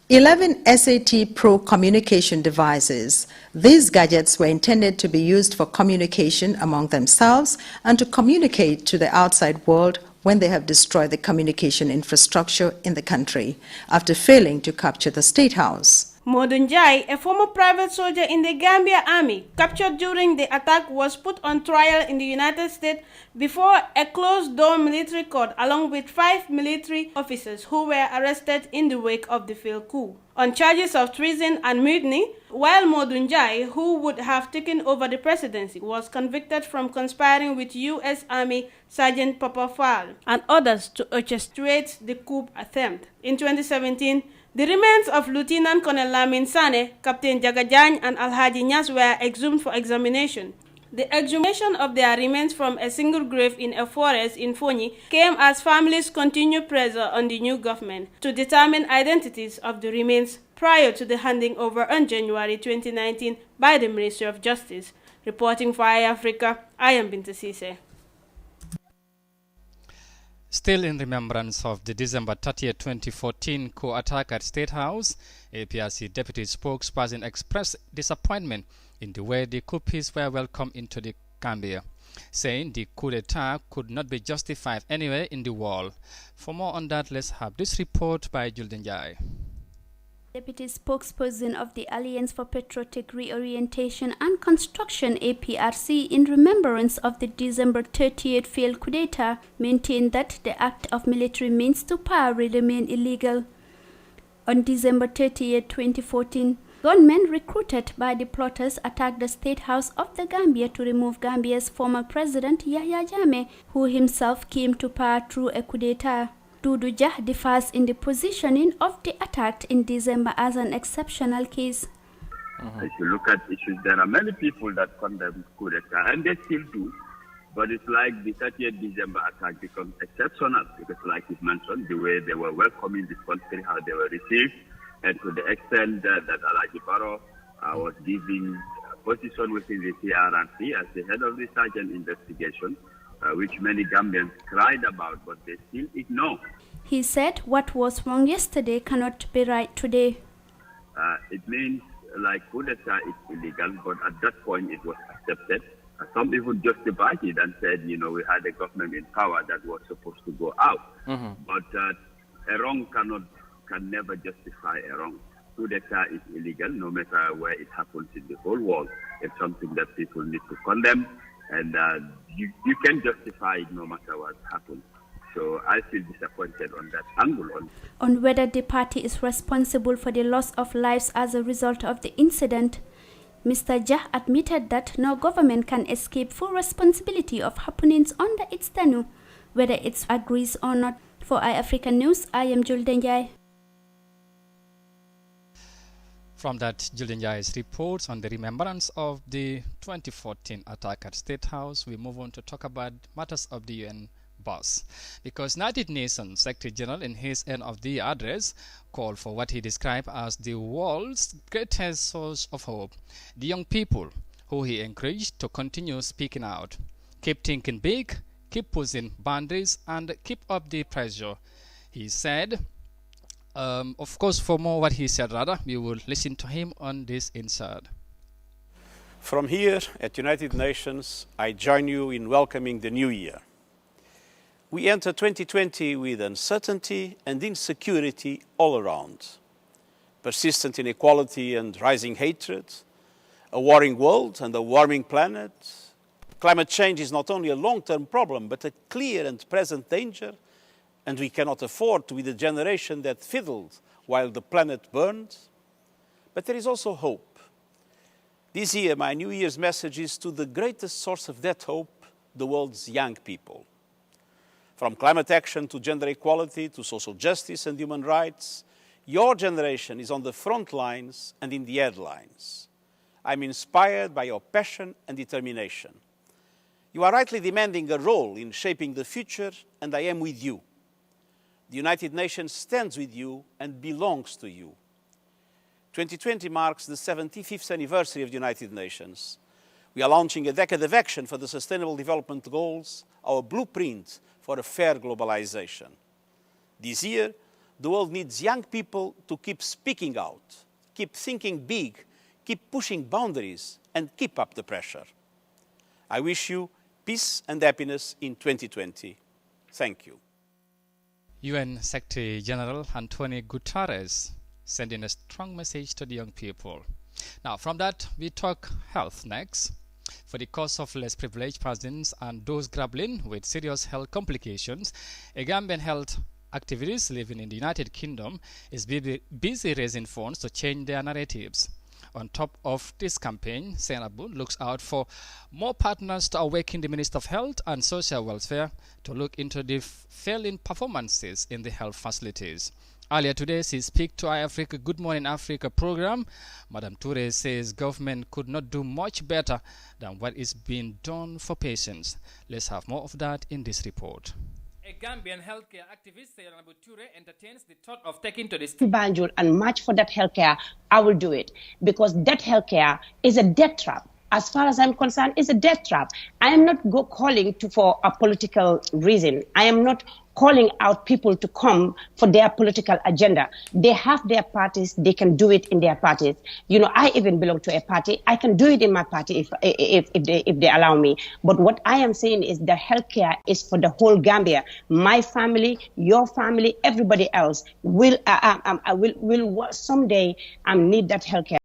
11 SAT Pro communication devices. These gadgets were intended to be used for communication among themselves and to communicate to the outside world when they have destroyed the communication infrastructure in the country after failing to capture the State House. Modun Jai, a former private soldier in the Gambia Army, captured during the attack, was put on trial in the United States before a closed-door military court along with 5 military officers who were arrested in the wake of the failed coup on charges of treason and mutiny, while Modun Jai, who would have taken over the presidency, was convicted from conspiring with U.S. Army Sergeant Papa Fall and others to orchestrate the coup attempt. In 2017, the remains of Lieutenant Colonel Lamin Sane, Captain Jagajany, and Alhaji Nyas were exhumed for examination. The exhumation of their remains from a single grave in a forest in Fonyi came as families continued pressure on the new government to determine identities of the remains prior to the handing over on January 2019 by the Ministry of Justice. Reporting for iAfrica, I am Binta Sise. Still in remembrance of the December 30, 2014 coup attack at State House, APRC deputy spokesperson expressed disappointment in the way the coupists were welcomed into the Gambia, saying the coup d'etat could not be justified anywhere in the world. For more on that, let's have this report by Julden Jai. Deputy spokesperson of the Alliance for Patriotic Reorientation and Construction APRC, in remembrance of the December 30th failed coup d'etat, maintained that the act of military means to power remained illegal. On December 30th, 2014, gunmen recruited by the plotters attacked the State House of the Gambia to remove Gambia's former president Yahya Jammeh, who himself came to power through a coup d'etat. Dudu Jah differs in the positioning of the attack in December as an exceptional case. If you look at issues, there are many people that condemn coup d'etat, and they still do. But it's like the 30th December attack becomes exceptional because, like you mentioned, the way they were welcoming this country, how they were received, and to the extent that Alhaji Barrow was giving a position within the TRRC as the head of the sergeant investigation, which many Gambians cried about, but they still ignore. He said what was wrong yesterday cannot be right today. It means like coup d'etat is illegal, but at that point it was accepted. Some people justified it and said, you know, we had a government in power that was supposed to go out. But a wrong can never justify a wrong. Coup d'etat is illegal, no matter where it happens in the whole world. It's something that people need to condemn, and you can justify it no matter what happens. So I feel disappointed on that angle. On whether the party is responsible for the loss of lives as a result of the incident, Mr. Jah admitted that no government can escape full responsibility of happenings under its tenure, whether it agrees or not. For iAfrica News, I am Julden Jai. From that, Julden Jai's reports on the remembrance of the 2014 attack at State House, we move on to talk about matters of the UN boss. Because United Nations Secretary General, in his end of the year address, called for what he described as the world's greatest source of hope, the young people, who he encouraged to continue speaking out, keep thinking big, keep pushing boundaries, and keep up the pressure. He said, of course, for more what he said, we will listen to him on this insert. From here at United Nations, I join you in welcoming the new year. We enter 2020 with uncertainty and insecurity all around. Persistent inequality and rising hatred, a warring world and a warming planet. Climate change is not only a long-term problem, but a clear and present danger, and we cannot afford to be the generation that fiddled while the planet burned. But there is also hope. This year, my New Year's message is to the greatest source of that hope, the world's young people. From climate action to gender equality to social justice and human rights, your generation is on the front lines and in the headlines. I'm inspired by your passion and determination. You are rightly demanding a role in shaping the future, and I am with you. The United Nations stands with you and belongs to you. 2020 marks the 75th anniversary of the United Nations. We are launching a decade of action for the Sustainable Development Goals, our blueprint for a fair globalization. This year, The world needs young people to keep speaking out, keep thinking big, keep pushing boundaries, and keep up the pressure. I wish you peace and happiness in 2020. Thank you. UN Secretary General Antonio Guterres sending a strong message to the young people. Now, from that, we talk health next. For the cause of less privileged persons and those grappling with serious health complications, a Gambian health activist living in the United Kingdom is busy raising funds to change their narratives. On top of this campaign, Senabu looks out for more partners to awaken the Minister of Health and Social Welfare to look into the failing performances in the health facilities. Earlier today, she spoke to our Africa Good Morning Africa program. Madam Toure says government could not do much better than what is being done for patients. Let's have more of that in this report. A Gambian healthcare activist, Senabu Toure, entertains the thought of taking to the Banjul and march for that healthcare. I will do it, because that healthcare is a death trap. As far as I'm concerned, it's a death trap. I am not calling for a political reason. I am not calling out people to come for their political agenda. They have their parties. They can do it in their parties. You know, I even belong to a party. I can do it in my party if they allow me. But what I am saying is the healthcare is for the whole Gambia. My family, your family, everybody else will someday need that healthcare.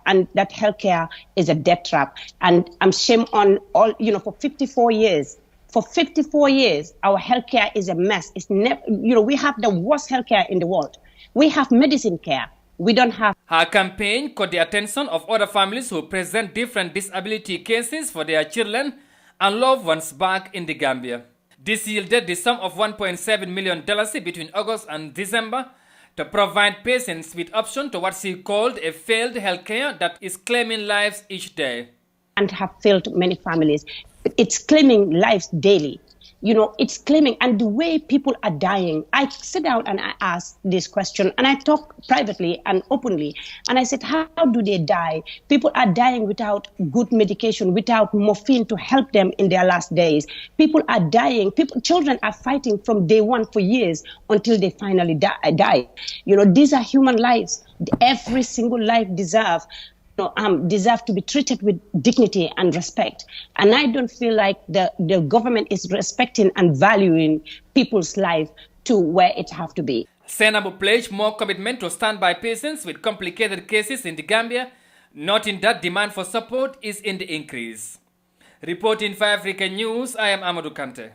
And that healthcare is a death trap. And I'm shame on all, for 54 years. For 54 years, our healthcare is a mess. It's never, we have the worst healthcare in the world. We have medicine care. We don't have. Her campaign caught the attention of other families who present different disability cases for their children and loved ones back in the Gambia. This yielded the sum of $1.7 million between August and December to provide patients with option to what she called a failed healthcare that is claiming lives each day. And have failed many families. It's claiming lives daily. It's claiming, and the way people are dying. I sit down and I ask this question, and I talk privately and openly. And I said, how do they die? People are dying without good medication, without morphine to help them in their last days. People are dying. Children are fighting from day one for years until they finally die. These are human lives. Every single life deserve to be treated with dignity and respect. And I don't feel like the government is respecting and valuing people's life to where it have to be. Senabu pledged more commitment to stand by patients with complicated cases in the Gambia, noting that demand for support is in the increase. Reporting for African News, I am Amadou Kante.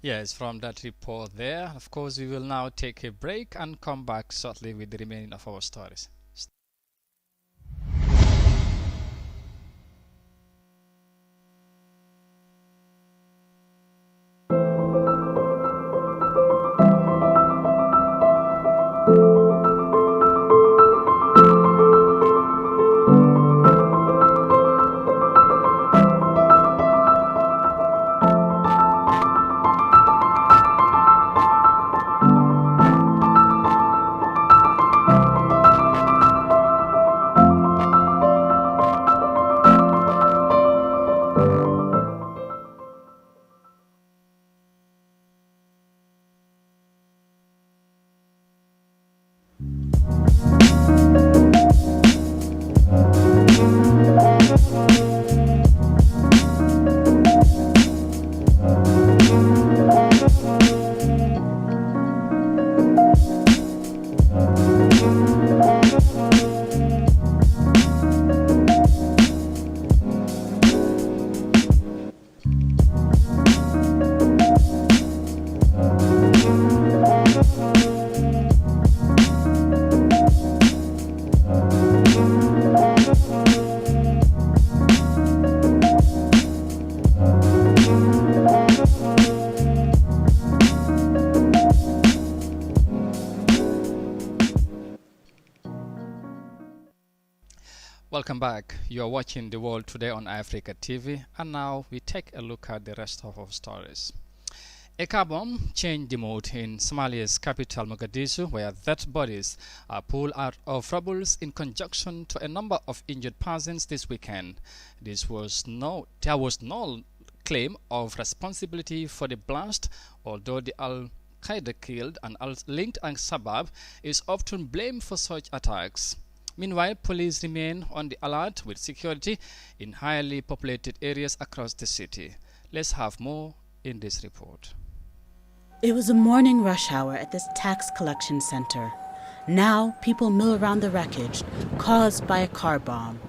Yes, from that report there, of course, we will now take a break and come back shortly with the remaining of our stories. Welcome back. You are watching The World Today on Africa TV, and now we take a look at the rest of our stories. A car bomb changed the mood in Somalia's capital Mogadishu, where dead bodies are pulled out of rubble in conjunction to a number of injured persons this weekend. There was no claim of responsibility for the blast, although the Al-Qaeda killed and linked Al-Shabaab is often blamed for such attacks. Meanwhile, police remain on the alert with security in highly populated areas across the city. Let's have more in this report. It was a morning rush hour at this tax collection center. Now, people mill around the wreckage caused by a car bomb.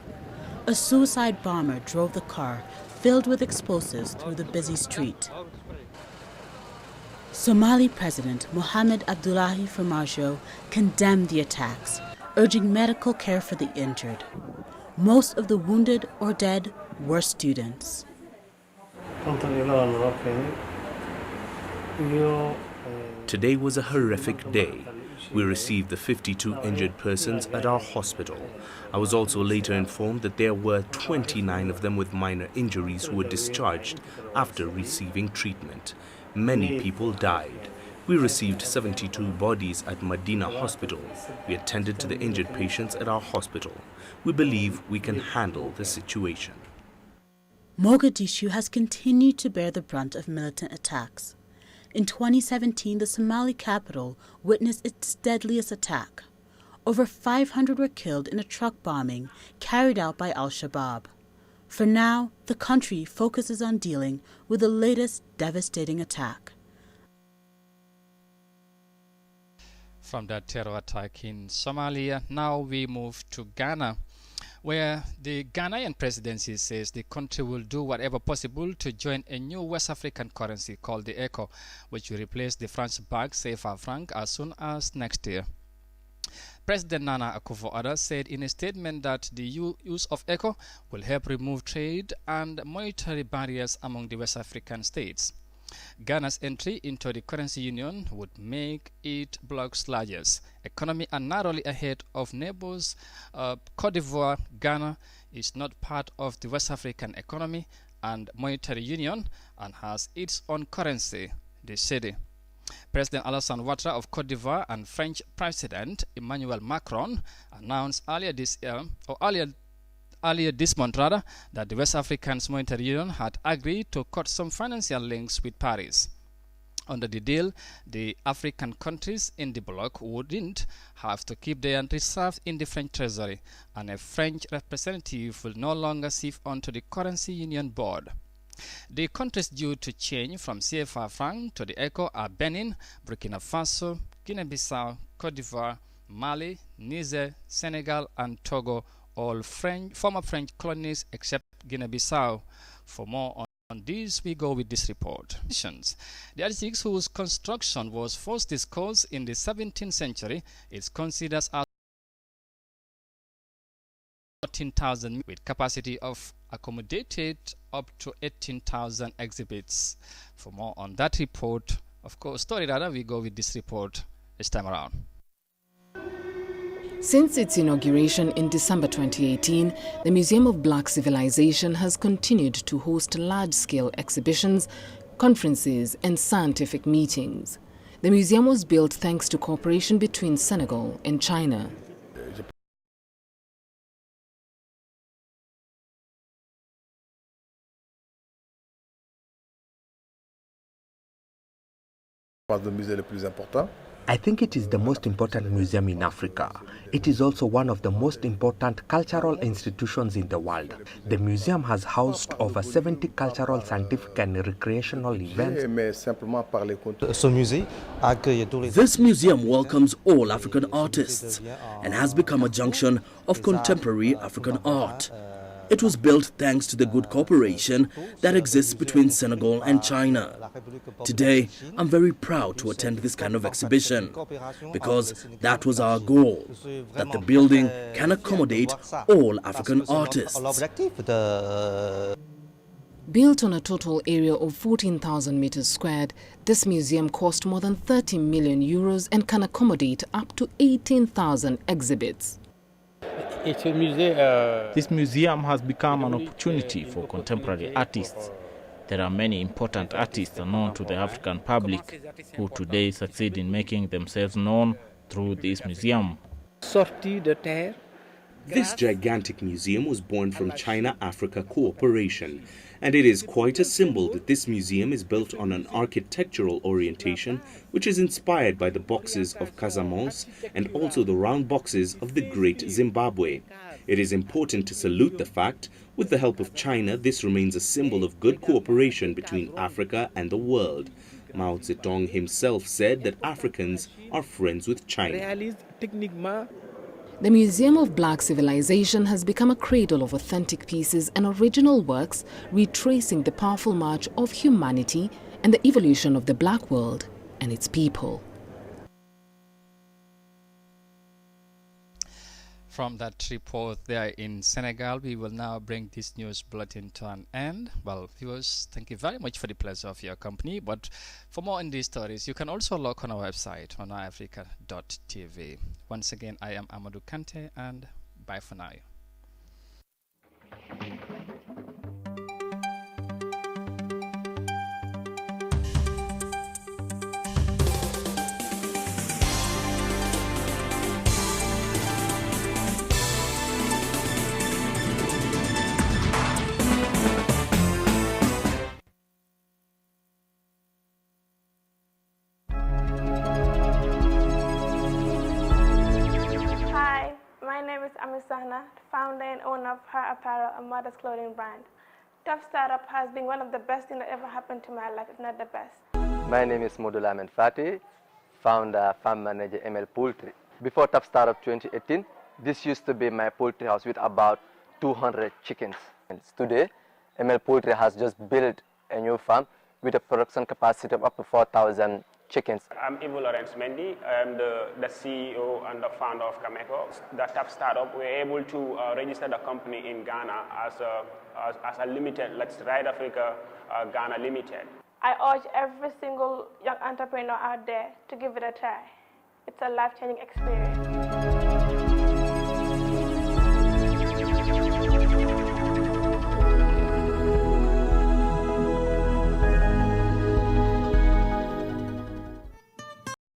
A suicide bomber drove the car filled with explosives through the busy street. Somali President Mohamed Abdullahi Farmajo condemned the attacks, urging medical care for the injured. Most of the wounded or dead were students. Today was a horrific day. We received the 52 injured persons at our hospital. I was also later informed that there were 29 of them with minor injuries who were discharged after receiving treatment. Many people died. We received 72 bodies at Medina Hospital. We attended to the injured patients at our hospital. We believe we can handle the situation. Mogadishu has continued to bear the brunt of militant attacks. In 2017, the Somali capital witnessed its deadliest attack. Over 500 were killed in a truck bombing carried out by Al-Shabaab. For now, the country focuses on dealing with the latest devastating attack. From that terror attack in Somalia, now we move to Ghana, where the Ghanaian presidency says the country will do whatever possible to join a new West African currency called the ECO, which will replace the French bank CFA franc as soon as next year. President Nana Akufo-Addo said in a statement that the use of ECO will help remove trade and monetary barriers among the West African states. Ghana's entry into the currency union would make it bloc's largest economy and narrowly ahead of neighbors. Cote d'Ivoire. Ghana is not part of the West African economy and monetary union and has its own currency, the cedi. President Alassane Ouattara of Cote d'Ivoire and French President Emmanuel Macron announced earlier this month that the West African Monetary Union had agreed to cut some financial links with Paris. Under the deal, the African countries in the bloc wouldn't have to keep their reserves in the French treasury, and a French representative will no longer serve onto the currency union board. The countries due to change from CFA franc to the ECO are Benin, Burkina Faso, Guinea-Bissau, Cote d'Ivoire, Mali, Niger, Senegal, and Togo, all former French colonies except Guinea-Bissau. For more on this, we go with this report. The architects whose construction was first discussed in the 17th century is considered as 14,000 with capacity of accommodated up to 18,000 exhibits. For more on that report, we go with this report this time around. Since its inauguration in December 2018, the Museum of Black Civilization has continued to host large-scale exhibitions, conferences, and scientific meetings. The museum was built thanks to cooperation between Senegal and China. I think it is the most important museum in Africa. It is also one of the most important cultural institutions in the world. The museum has housed over 70 cultural, scientific and recreational events. This museum welcomes all African artists and has become a junction of contemporary African art. It was built thanks to the good cooperation that exists between Senegal and China. Today, I'm very proud to attend this kind of exhibition because that was our goal, that the building can accommodate all African artists. Built on a total area of 14,000 meters squared, this museum cost more than 30 million euros and can accommodate up to 18,000 exhibits. This museum has become an opportunity for contemporary artists There are many important artists known to the African public who today succeed in making themselves known through this museum. This gigantic museum was born from China-Africa cooperation, and it is quite a symbol that this museum is built on an architectural orientation which is inspired by the boxes of Casamance and also the round boxes of the Great Zimbabwe. It is important to salute the fact, with the help of China, this remains a symbol of good cooperation between Africa and the world. Mao Zedong himself said that Africans are friends with China. The Museum of Black Civilization has become a cradle of authentic pieces and original works retracing the powerful march of humanity and the evolution of the black world and its people. From that report there in Senegal, we will now bring this news bulletin to an end. Well, viewers, thank you very much for the pleasure of your company. But for more on these stories, you can also log on our website on ourafrica.tv. Once again, I am Amadou Kante, and bye for now. Founder and owner of Her Apparel, a mother's clothing brand. Top Startup has been one of the best things that ever happened to my life, if not the best. My name is Modula Ahmed Fati, founder, farm manager, ML Poultry. Before Top Startup 2018, this used to be my poultry house with about 200 chickens. And today, ML Poultry has just built a new farm with a production capacity of up to 4,000 chickens. I'm Ivo Lawrence Mendy. I am the CEO and the founder of Cameco. The Top Startup, we're able to register the company in Ghana as a limited, let's Ride Africa Ghana Limited. I urge every single young entrepreneur out there to give it a try. It's a life-changing experience.